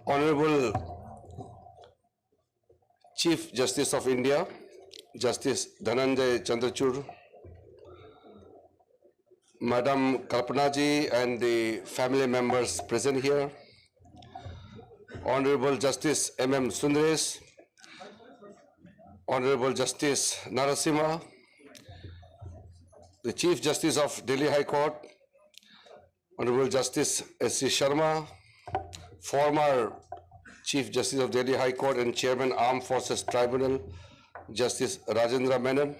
Honorable Chief Justice of India, Justice Dhananjay Chandrachud, Madam Kalpana ji and the family members present here, Honorable Justice M.M. Sundaresh, Honorable Justice Narasimha, the Chief Justice of Delhi High Court, Honorable Justice S.C. Sharma, former Chief Justice of Delhi High Court and Chairman Armed Forces Tribunal, Justice Rajendra Menon,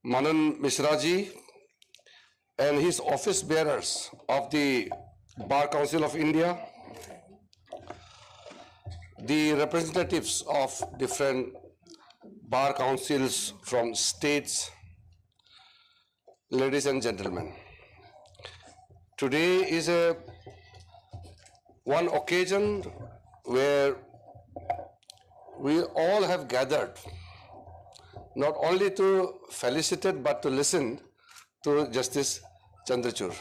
Manan Mishra ji, and his office bearers of the Bar Council of India, the representatives of different bar councils from states, ladies and gentlemen. Today is one occasion where we all have gathered, not only to felicitate but to listen to Justice Chandrachud.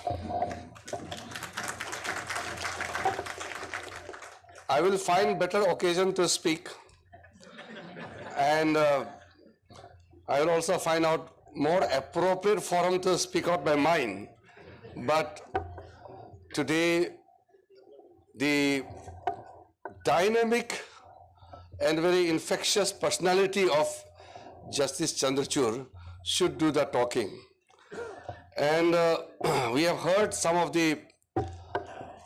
I will find better occasion to speak, and I will also find out more appropriate forum to speak out my mind. But today, the dynamic and very infectious personality of Justice Chandrachud should do the talking. And we have heard some of the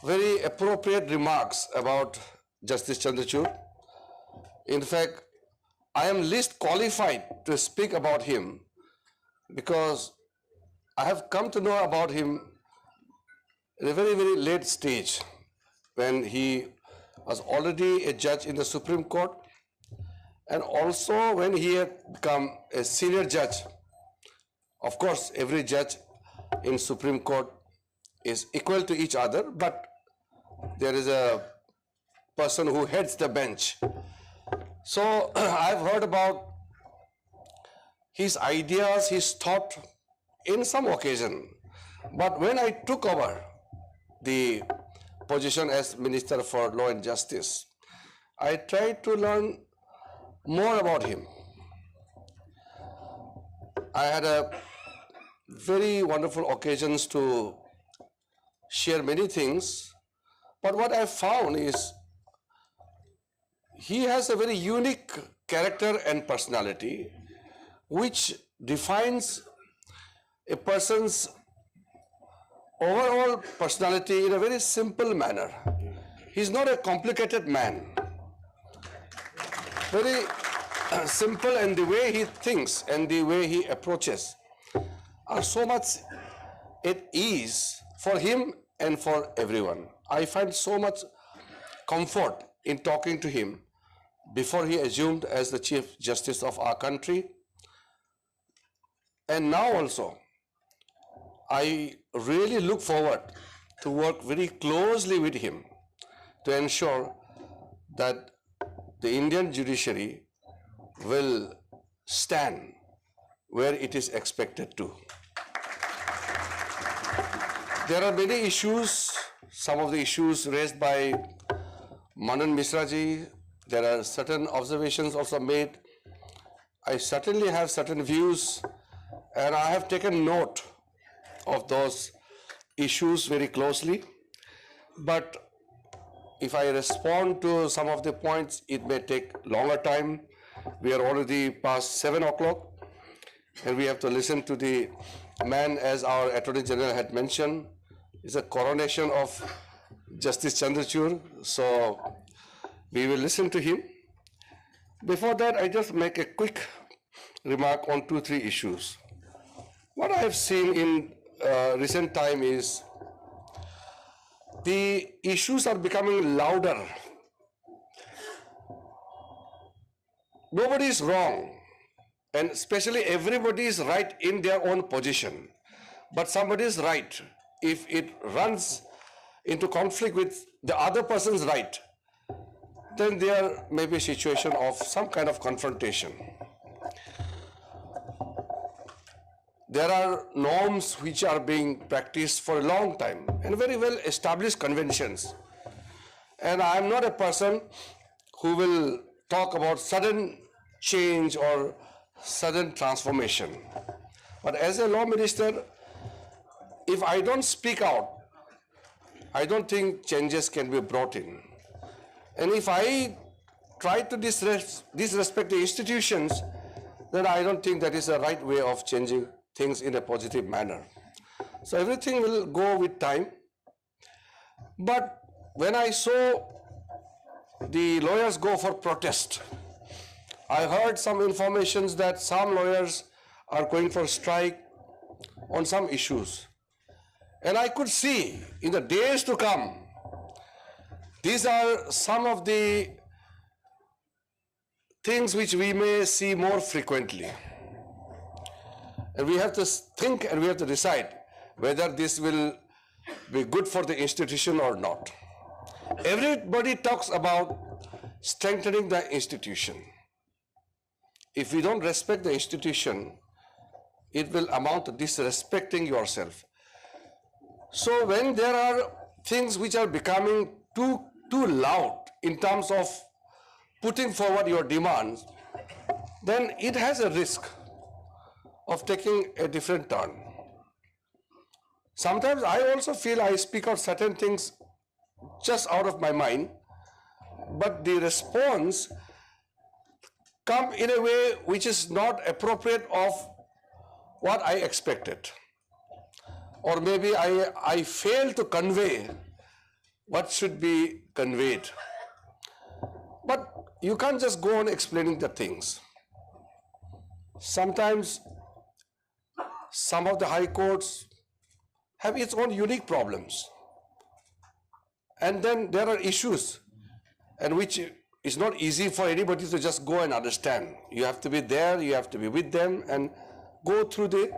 very appropriate remarks about Justice Chandrachud. In fact, I am least qualified to speak about him because I have come to know about him at a very, very late stage when he was already a judge in the Supreme Court and also when he had become a senior judge. Of course, every judge in Supreme Court is equal to each other, but there is a person who heads the bench. So I've heard about his ideas, his thought in some occasion. But when I took over the position as Minister for Law and Justice, I tried to learn more about him. I had a very wonderful occasions to share many things, but what I found is he has a very unique character and personality which defines a person's overall personality in a very simple manner. He's not a complicated man. Very simple, and the way he thinks and the way he approaches are so much at ease for him and for everyone. I find so much comfort in talking to him before he assumed as the Chief Justice of our country. And now also, I really look forward to work very closely with him to ensure that the Indian judiciary will stand where it is expected to. There are many issues, some of the issues raised by Manan Mishra ji. There are certain observations also made. I certainly have certain views, and I have taken note of those issues very closely. But if I respond to some of the points, it may take longer time. We are already past 7 o'clock, and we have to listen to the man, as our Attorney General had mentioned. It's a coronation of Justice Chandrachud, so we will listen to him. Before that, I just make a quick remark on 2-3 issues. What I have seen in recent time is the issues are becoming louder. Nobody is wrong, and especially everybody is right in their own position. But somebody is right if it runs into conflict with the other person's right, then there may be a situation of some kind of confrontation. there are norms which are being practiced for a long time and very well established conventions. And I am not a person who will talk about sudden change or sudden transformation. But as a law minister, if I don't speak out, I don't think changes can be brought in. And if I try to disrespect the institutions, then I don't think that is the right way of changing things in a positive manner. So everything will go with time. But when I saw the lawyers go for protest, I heard some informations that some lawyers are going for strike on some issues. And I could see in the days to come, these are some of the things which we may see more frequently. And we have to think and we have to decide whether this will be good for the institution or not. Everybody talks about strengthening the institution. If we don't respect the institution, it will amount to disrespecting yourself. So when there are things which are becoming too loud in terms of putting forward your demands, then it has a risk of taking a different turn. Sometimes I also feel I speak out certain things just out of my mind, but the response comes in a way which is not appropriate of what I expected. Or maybe I fail to convey what should be conveyed. But you can't just go on explaining the things. Sometimes some of the high courts have its own unique problems. And then there are issues and which is not easy for anybody to just go and understand. You have to be there, you have to be with them and go through the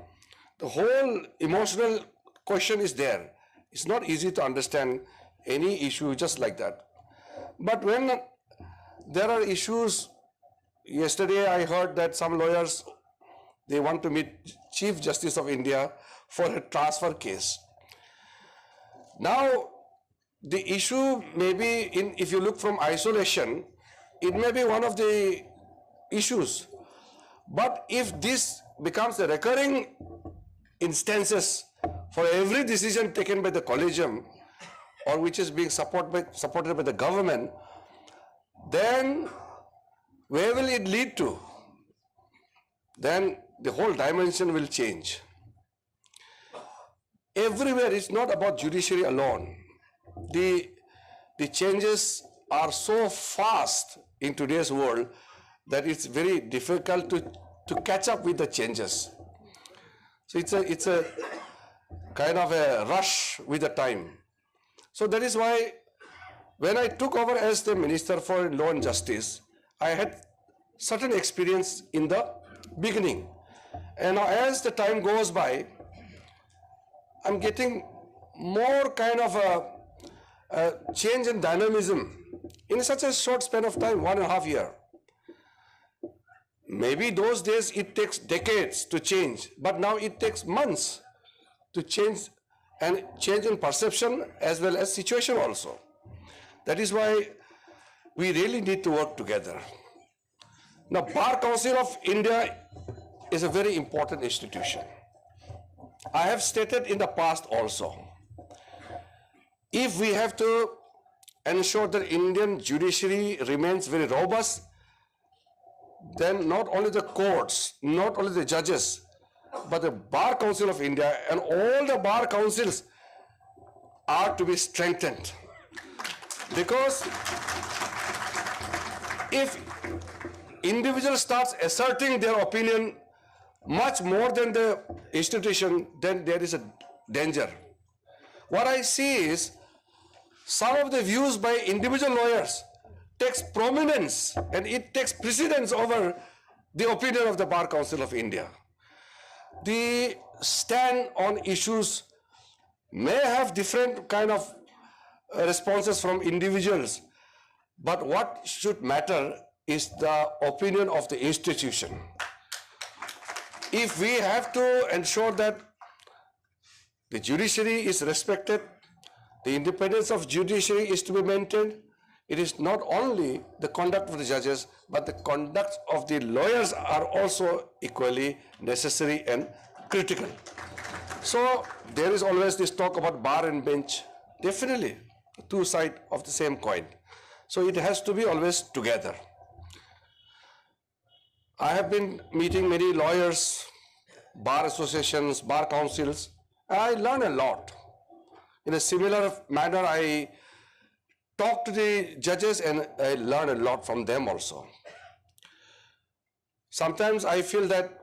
whole emotional question is there. It's not easy to understand any issue just like that. But when there are issues, yesterday I heard that some lawyers, they want to meet Chief Justice of India for a transfer case. Now, the issue may be, if you look from isolation, it may be one of the issues. But if this becomes a recurring instances for every decision taken by the collegium or which is being supported by the government, then where will it lead to? Then the whole dimension will change. Everywhere, it's not about judiciary alone. The changes are so fast in today's world that it's very difficult to catch up with the changes. So it's a kind of a rush with the time. So that is why when I took over as the Minister for Law and Justice, I had certain experience in the beginning. And now as the time goes by, I'm getting more kind of a change in dynamism in such a short span of time, 1.5 years. Maybe those days it takes decades to change, but now it takes months to change, and change in perception as well as situation also. That is why we really need to work together. Now, Bar Council of India is a very important institution. I have stated in the past also, if we have to ensure that Indian judiciary remains very robust, then not only the courts, not only the judges, but the Bar Council of India and all the bar councils are to be strengthened. Because if individual starts asserting their opinion much more than the institution, then there is a danger. What I see is some of the views by individual lawyers takes prominence and it takes precedence over the opinion of the Bar Council of India. The stand on issues may have different kind of responses from individuals, but what should matter is the opinion of the institution. if we have to ensure that the judiciary is respected, the independence of judiciary is to be maintained, it is not only the conduct of the judges, but the conduct of the lawyers are also equally necessary and critical. So there is always this talk about bar and bench. Definitely, two sides of the same coin. So it has to be always together. I have been meeting many lawyers, bar associations, bar councils, and I learn a lot. In a similar manner, I talk to the judges and I learn a lot from them also. Sometimes I feel that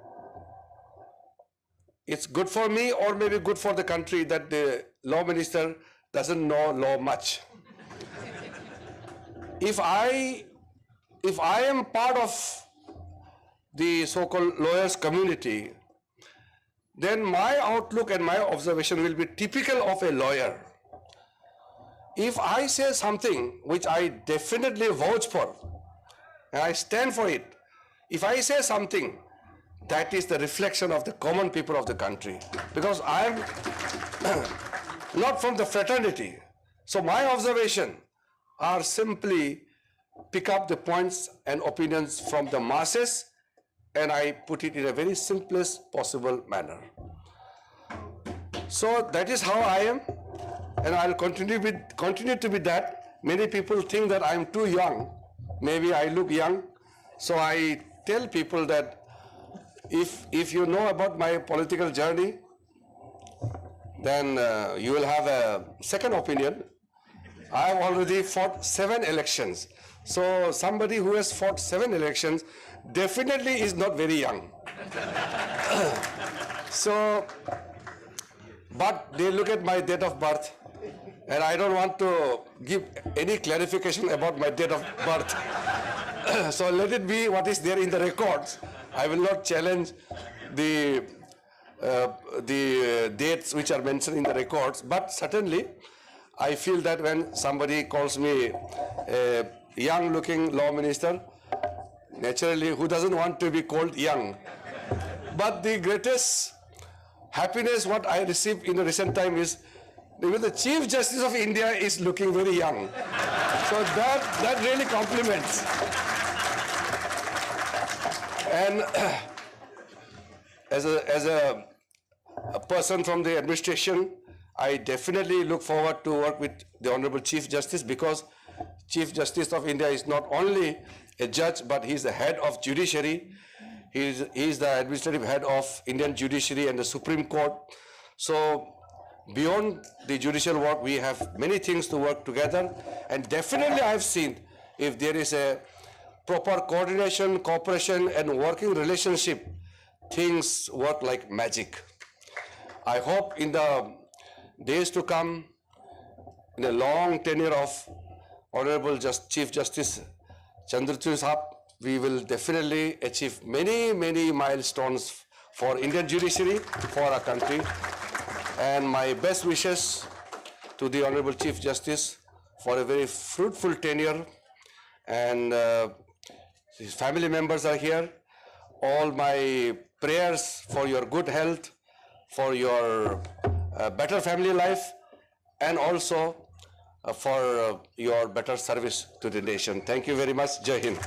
it's good for me or maybe good for the country that the law minister doesn't know law much. If I am part of the so-called lawyers community, then my outlook and my observation will be typical of a lawyer. If I say something which I definitely vouch for, and I stand for it, if I say something, that is the reflection of the common people of the country. Because I am not from the fraternity. So my observation are simply pick up the points and opinions from the masses, and I put it in a very simplest possible manner. So that is how I am, and I'll continue to be that. Many people think that I'm too young. Maybe I look young. So I tell people that if you know about my political journey, then you will have a second opinion. I have already fought 7 elections. So somebody who has fought 7 elections definitely is not very young. So, but they look at my date of birth, and I don't want to give any clarification about my date of birth. So let it be what is there in the records. I will not challenge the dates which are mentioned in the records, but certainly I feel that when somebody calls me a young-looking law minister, naturally, who doesn't want to be called young? But the greatest happiness what I received in the recent time is even the Chief Justice of India is looking very young. So that really compliments. And as a person from the administration, I definitely look forward to work with the Honorable Chief Justice, because Chief Justice of India is not only a judge, but he is the head of judiciary. He is the administrative head of Indian judiciary and the Supreme Court. So beyond the judicial work, we have many things to work together. And definitely I have seen if there is a proper coordination, cooperation, and working relationship, things work like magic. I hope in the days to come, in a long tenure of Honorable Chief Justice Chandrachud Sahab, we will definitely achieve many, many milestones for Indian judiciary, for our country. And my best wishes to the Honorable Chief Justice for a very fruitful tenure. And his family members are here. All my prayers for your good health, for your better family life, and also for your better service to the nation. Thank you very much. Jai Hind.